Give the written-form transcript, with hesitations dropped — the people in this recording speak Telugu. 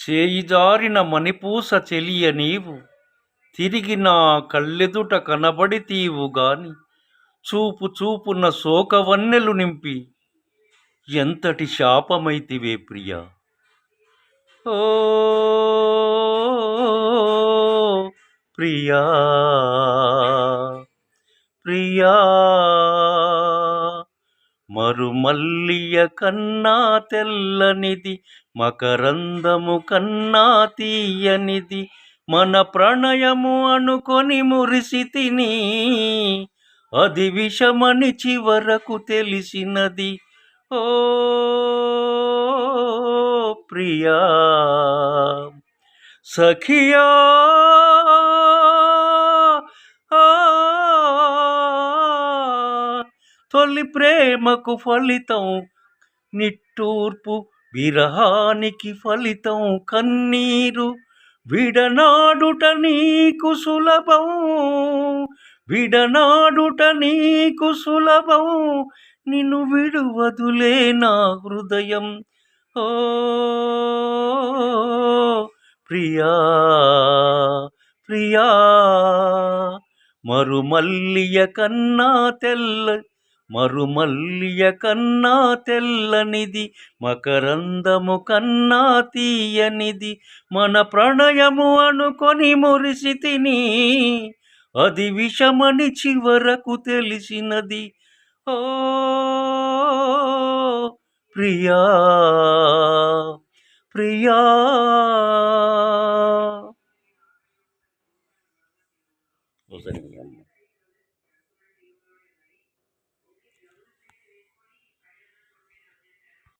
చేయి జారిన మణిపూస చెలియ నీవు తిరిగి నా కళ్ళెదుట కనబడితీవు గాని చూపు చూపున శోకవన్నెలు నింపి ఎంతటి శాపమైతివే ప్రియా. ఓ ప్రియా ప్రియా మరుమల్లియ కన్నా తెల్లనిది మకరందము కన్నా తీయనిది మన ప్రణయము అనుకొని మురిసితిని అది విషమని చివరకు తెలిసినది. ఓ ప్రియా సఖియా తొలి ప్రేమకు ఫలితం నిట్టూర్పు, విరహానికి ఫలితం కన్నీరు. విడనాడుట నీకు సులభం, విడనాడుట నీకు సులభం, నిన్ను విడువదులే నా హృదయం. ఓ ప్రియా ప్రియా మరుమల్లియ కన్నా మరుమల్లియ కన్నా తెల్లనిది మకరందము కన్నా తీయనిది మన ప్రణయము అనుకొని మురిసితిని అది విషమని చివరకు తెలిసినది. ఓ ప్రియా ప్రియా.